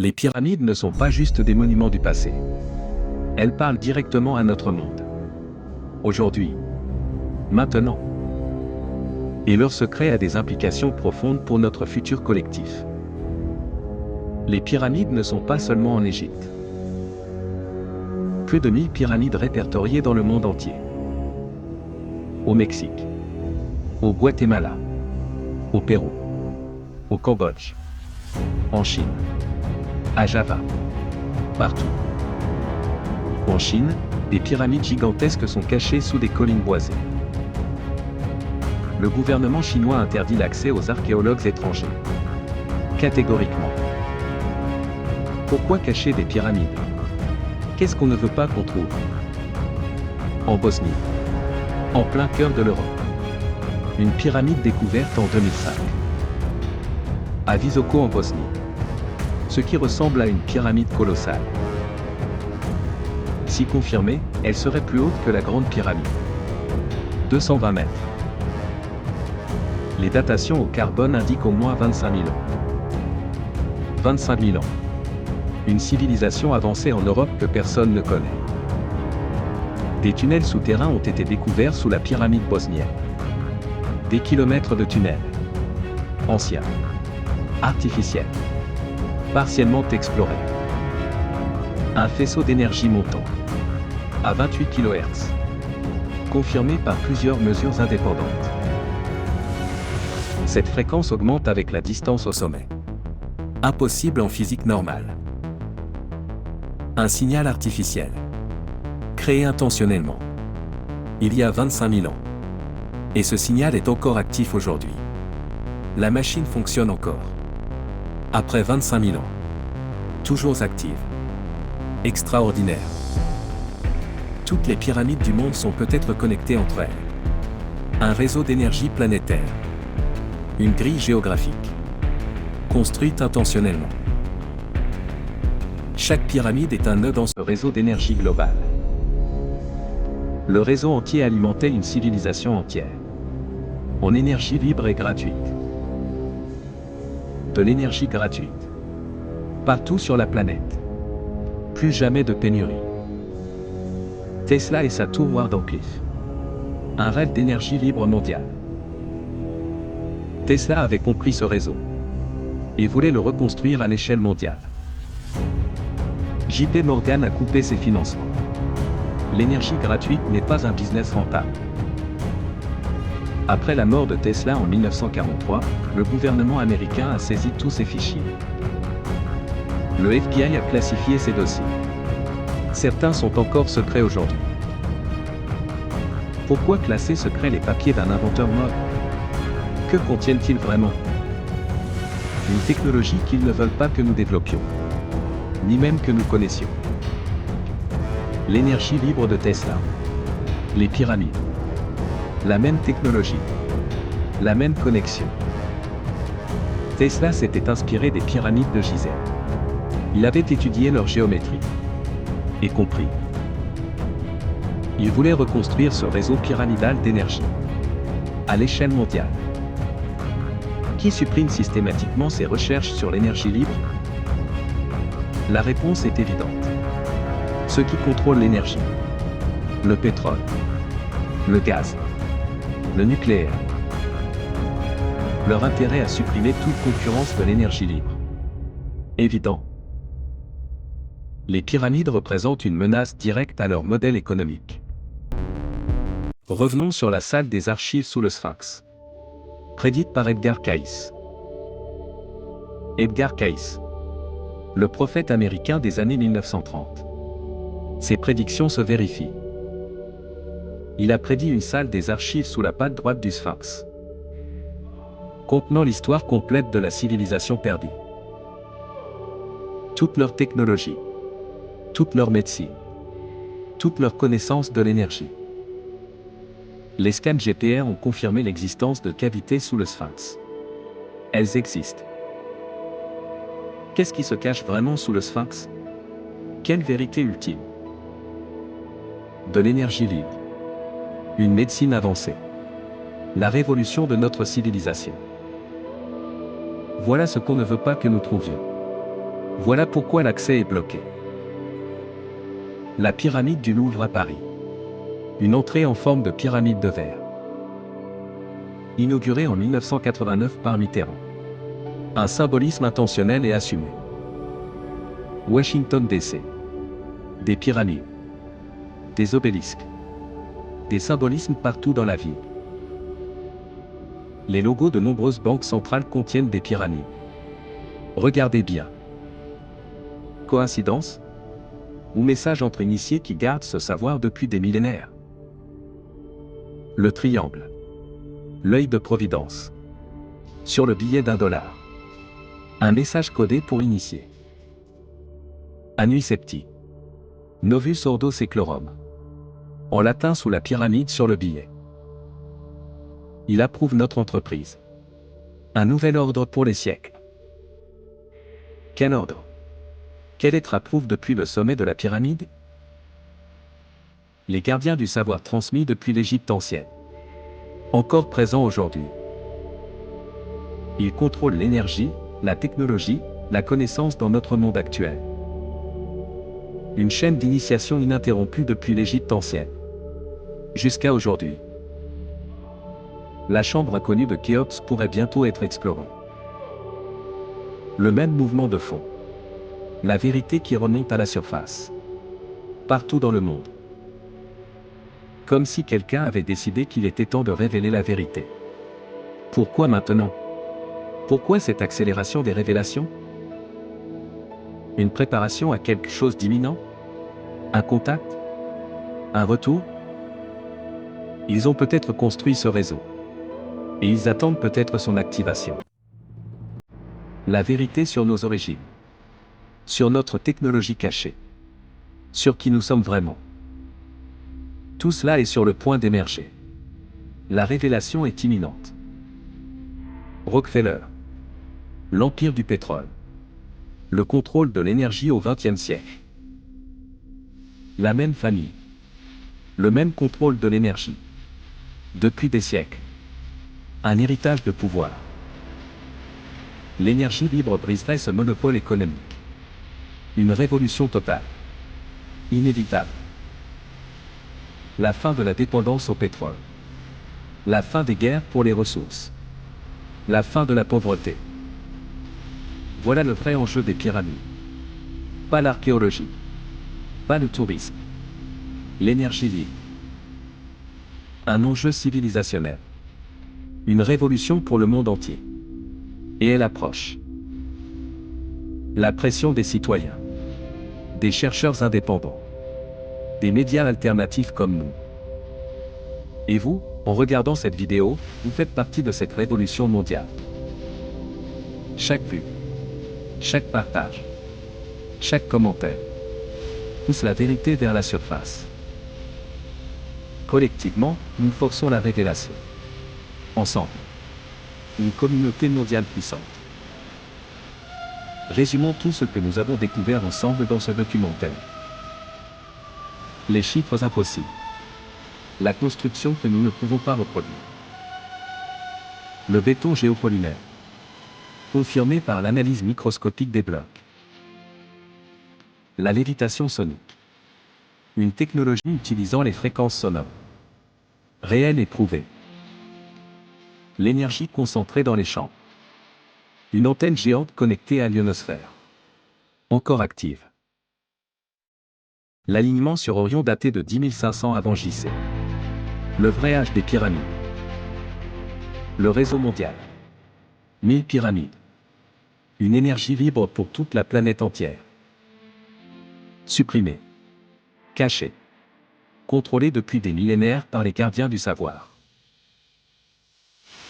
Les pyramides ne sont pas juste des monuments du passé. Elles parlent directement à notre monde. Aujourd'hui. Maintenant. Et leur secret a des implications profondes pour notre futur collectif. Les pyramides ne sont pas seulement en Égypte. Plus de 1000 pyramides répertoriées dans le monde entier. Au Mexique. Au Guatemala. Au Pérou. Au Cambodge. En Chine. À Java. Partout. En Chine, des pyramides gigantesques sont cachées sous des collines boisées. Le gouvernement chinois interdit l'accès aux archéologues étrangers. Catégoriquement. Pourquoi cacher des pyramides? Qu'est-ce qu'on ne veut pas qu'on trouve? En Bosnie. En plein cœur de l'Europe. Une pyramide découverte en 2005. À Visoko en Bosnie. Ce qui ressemble à une pyramide colossale. Si confirmée, elle serait plus haute que la Grande Pyramide. 220 mètres. Les datations au carbone indiquent au moins 25 000 ans. 25 000 ans. Une civilisation avancée en Europe que personne ne connaît. Des tunnels souterrains ont été découverts sous la pyramide bosnienne. Des kilomètres de tunnels. Anciens. Artificiels. Partiellement explorés. Un faisceau d'énergie montant. À 28 kHz. Confirmé par plusieurs mesures indépendantes. Cette fréquence augmente avec la distance au sommet. Impossible en physique normale. Un signal artificiel. Créé intentionnellement. Il y a 25 000 ans. Et ce signal est encore actif aujourd'hui. La machine fonctionne encore. Après 25 000 ans. Toujours active. Extraordinaire. Toutes les pyramides du monde sont peut-être connectées entre elles. Un réseau d'énergie planétaire. Une grille géographique. Construite intentionnellement. Chaque pyramide est un nœud dans ce réseau d'énergie globale. Le réseau entier alimentait une civilisation entière. En énergie libre et gratuite. De l'énergie gratuite. Partout sur la planète. Plus jamais de pénurie. Tesla et sa tour Wardenclyffe. Un rêve d'énergie libre mondiale. Tesla avait compris ce réseau. Et voulait le reconstruire à l'échelle mondiale. JP Morgan a coupé ses financements. L'énergie gratuite n'est pas un business rentable. Après la mort de Tesla en 1943, le gouvernement américain a saisi tous ses fichiers. Le FBI a classifié ces dossiers. Certains sont encore secrets aujourd'hui. Pourquoi classer secrets les papiers d'un inventeur mort? Que contiennent-ils vraiment? Une technologie qu'ils ne veulent pas que nous développions. Ni même que nous connaissions. L'énergie libre de Tesla. Les pyramides. La même technologie. La même connexion. Tesla s'était inspiré des pyramides de Gizeh. Il avait étudié leur géométrie. Et compris. Il voulait reconstruire ce réseau pyramidal d'énergie. À l'échelle mondiale. Qui supprime systématiquement ses recherches sur l'énergie libre? La réponse est évidente. Ceux qui contrôlent l'énergie. Le pétrole. Le gaz. Le nucléaire. Leur intérêt à supprimer toute concurrence de l'énergie libre. Évident. Les pyramides représentent une menace directe à leur modèle économique. Revenons sur la salle des archives sous le Sphinx. Prédite par Edgar Cayce. Edgar Cayce. Le prophète américain des années 1930. Ses prédictions se vérifient. Il a prédit une salle des archives sous la patte droite du Sphinx, contenant l'histoire complète de la civilisation perdue. Toute leur technologie, toute leur médecine, toute leur connaissance de l'énergie. Les scans GPR ont confirmé l'existence de cavités sous le Sphinx. Elles existent. Qu'est-ce qui se cache vraiment sous le Sphinx? Quelle vérité ultime? De l'énergie libre. Une médecine avancée. La révolution de notre civilisation. Voilà ce qu'on ne veut pas que nous trouvions. Voilà pourquoi l'accès est bloqué. La pyramide du Louvre à Paris. Une entrée en forme de pyramide de verre. Inaugurée en 1989 par Mitterrand. Un symbolisme intentionnel et assumé. Washington DC. Des pyramides. Des obélisques. Des symbolismes partout dans la ville. Les logos de nombreuses banques centrales contiennent des pyramides. Regardez bien. Coïncidence? Ou message entre initiés qui gardent ce savoir depuis des millénaires? Le triangle. L'œil de Providence. Sur le billet d'1 $. Un message codé pour initiés. Annui septi. Novus ordo seclorum. En latin sous la pyramide sur le billet. Il approuve notre entreprise. Un nouvel ordre pour les siècles. Quel ordre? Quel être approuve depuis le sommet de la pyramide? Les gardiens du savoir transmis depuis l'Égypte ancienne. Encore présents aujourd'hui. Ils contrôlent l'énergie, la technologie, la connaissance dans notre monde actuel. Une chaîne d'initiation ininterrompue depuis l'Égypte ancienne. Jusqu'à aujourd'hui. La chambre inconnue de Khéops pourrait bientôt être explorée. Le même mouvement de fond. La vérité qui remonte à la surface. Partout dans le monde. Comme si quelqu'un avait décidé qu'il était temps de révéler la vérité. Pourquoi maintenant? Pourquoi cette accélération des révélations? Une préparation à quelque chose d'imminent? Un contact? Un retour? Ils ont peut-être construit ce réseau. Et ils attendent peut-être son activation. La vérité sur nos origines. Sur notre technologie cachée. Sur qui nous sommes vraiment. Tout cela est sur le point d'émerger. La révélation est imminente. Rockefeller. L'empire du pétrole. Le contrôle de l'énergie au XXe siècle. La même famille. Le même contrôle de l'énergie. Depuis des siècles. Un héritage de pouvoir. L'énergie libre briserait ce monopole économique. Une révolution totale. Inévitable. La fin de la dépendance au pétrole. La fin des guerres pour les ressources. La fin de la pauvreté. Voilà le vrai enjeu des pyramides. Pas l'archéologie. Pas le tourisme. L'énergie libre. Un enjeu civilisationnel. Une révolution pour le monde entier. Et elle approche. La pression des citoyens. Des chercheurs indépendants. Des médias alternatifs comme nous. Et vous, en regardant cette vidéo, vous faites partie de cette révolution mondiale. Chaque vue. Chaque partage. Chaque commentaire. Pousse la vérité vers la surface. Collectivement, nous forçons la révélation. Ensemble. Une communauté mondiale puissante. Résumons tout ce que nous avons découvert ensemble dans ce documentaire. Les chiffres impossibles. La construction que nous ne pouvons pas reproduire. Le béton géopolymère. Confirmé par l'analyse microscopique des blocs. La lévitation sonique. Une technologie utilisant les fréquences sonores. Réelle et prouvée. L'énergie concentrée dans les champs. Une antenne géante connectée à l'ionosphère. Encore active. L'alignement sur Orion daté de 10 500 avant JC. Le vrai âge des pyramides. Le réseau mondial. 1000 pyramides. Une énergie libre pour toute la planète entière. Supprimée. Cachée. Contrôlée depuis des millénaires par les gardiens du savoir.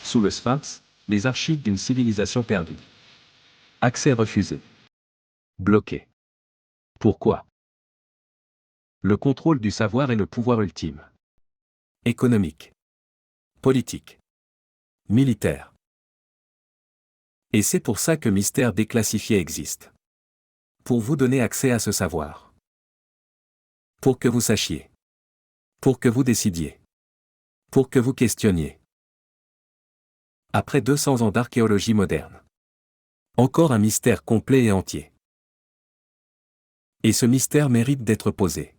Sous le Sphinx, les archives d'une civilisation perdue. Accès refusé. Bloqué. Pourquoi? Le contrôle du savoir est le pouvoir ultime. Économique. Politique. Militaire. Et c'est pour ça que Mystère déclassifié existe. Pour vous donner accès à ce savoir. Pour que vous sachiez. Pour que vous décidiez. Pour que vous questionniez. Après 200 ans d'archéologie moderne. Encore un mystère complet et entier. Et ce mystère mérite d'être posé.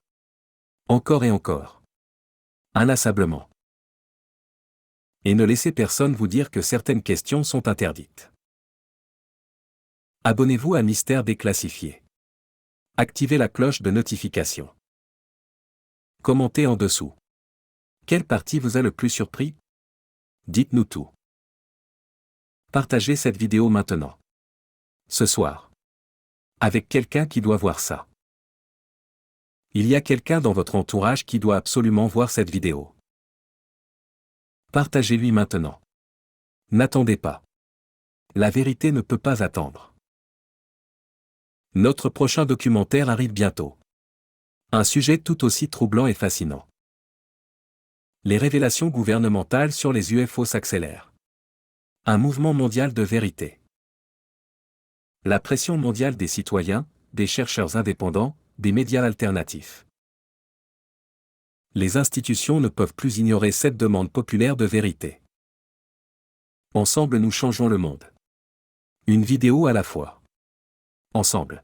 Encore et encore. Inlassablement. Et ne laissez personne vous dire que certaines questions sont interdites. Abonnez-vous à Mystère déclassifié. Activez la cloche de notification. Commentez en dessous. Quelle partie vous a le plus surpris? Dites-nous tout. Partagez cette vidéo maintenant. Ce soir. Avec quelqu'un qui doit voir ça. Il y a quelqu'un dans votre entourage qui doit absolument voir cette vidéo. Partagez-lui maintenant. N'attendez pas. La vérité ne peut pas attendre. Notre prochain documentaire arrive bientôt. Un sujet tout aussi troublant et fascinant. Les révélations gouvernementales sur les UFO s'accélèrent. Un mouvement mondial de vérité. La pression mondiale des citoyens, des chercheurs indépendants, des médias alternatifs. Les institutions ne peuvent plus ignorer cette demande populaire de vérité. Ensemble nous changeons le monde. Une vidéo à la fois. Ensemble.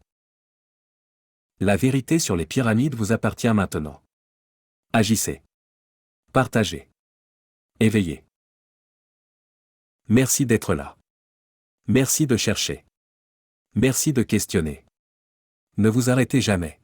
La vérité sur les pyramides vous appartient maintenant. Agissez. Partagez. Éveillez. Merci d'être là. Merci de chercher. Merci de questionner. Ne vous arrêtez jamais.